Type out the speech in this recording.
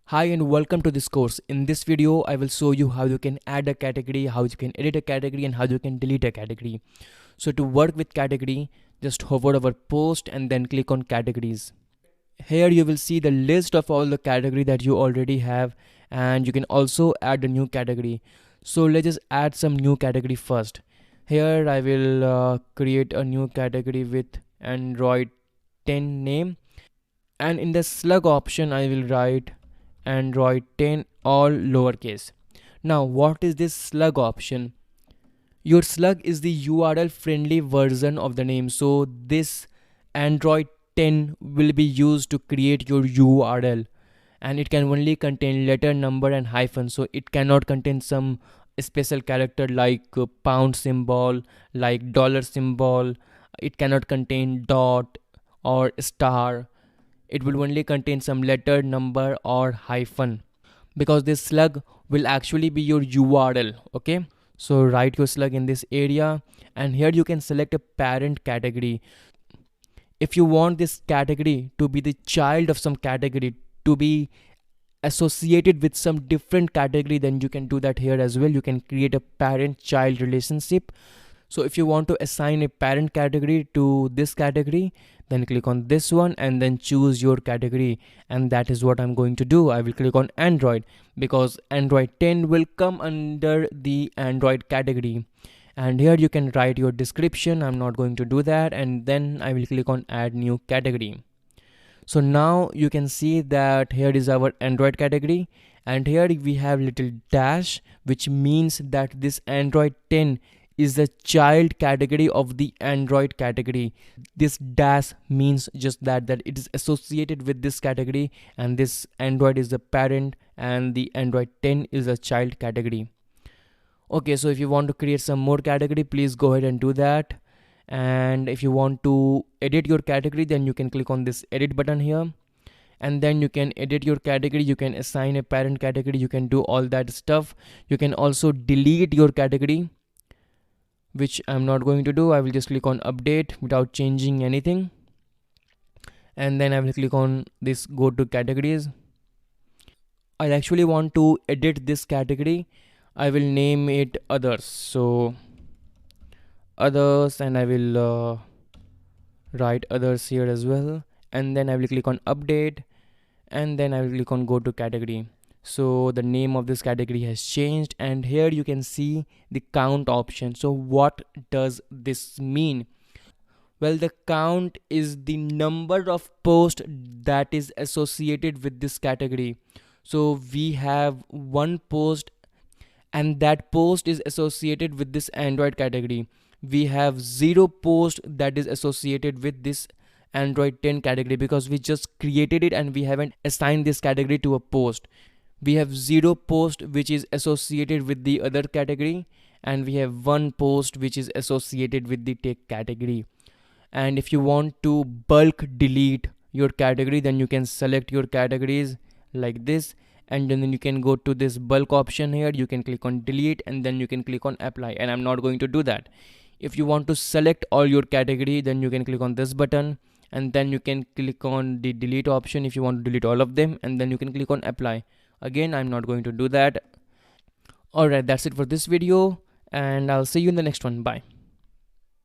Hi and welcome to this course. In this video, I will show you how you can add a category, how you can edit a category and how you can delete a category. So to work with category, just hover over post and then click on categories. Here you will see the list of all the category that you already have, and you can also add a new category. So let's just add some new category first. Here I will create a new category with Android 10 name, and in the slug option I will write Android 10 all lowercase. Now what is this slug option? Your slug is the URL friendly version of the name. So this Android 10 will be used to create your URL, and it can only contain letter, number and hyphen. So it cannot contain some special character like pound symbol, like dollar symbol. It cannot contain dot or star. It will only contain some letter, number or hyphen, because this slug will actually be your URL. Okay, so write your slug in this area, and here you can select a parent category. If you want this category to be the child of some category, to be associated with some different category, then you can do that here as well. You can create a parent child relationship. So if you want to assign a parent category to this category, then click on this one and then choose your category, and that is what I'm going to do. I will click on Android because Android 10 will come under the Android category, and here you can write your description. I'm not going to do that, and then I will click on add new category. So now you can see that here is our Android category, and here we have little dash, which means that this Android 10 is the child category of the Android category. This dash means just that it is associated with this category, and this Android is the parent and the Android 10 is a child category. Okay, so if you want to create some more category, please go ahead and do that. And if you want to edit your category, then you can click on this edit button here, and then you can edit your category. You can assign a parent category, you can do all that stuff. You can also delete your category, which I'm not going to do. I will just click on update without changing anything, and then I will click on this go to categories. I actually want to edit this category. I will name it others, so others, and I will write others here as well, and then I will click on update, and then I will click on go to category. So the name of this category has changed, and here you can see the count option. So what does this mean? Well, the count is the number of posts that is associated with this category. So we have one post, and that post is associated with this Android category. We have 0 post that is associated with this Android 10 category because we just created it and we haven't assigned this category to a post. We have 0 post which is associated with the other category, and we have 1 post which is associated with the tech category. And if you want to bulk delete your category, then you can select your categories like this, and then you can go to this bulk option here. You can click on delete, and then you can click on apply, and I'm not going to do that. If you want to select all your category, then you can click on this button, and then you can click on the delete option if you want to delete all of them, and then you can click on apply. Again, I'm not going to do that. Alright, that's it for this video, and I'll see you in the next one. Bye.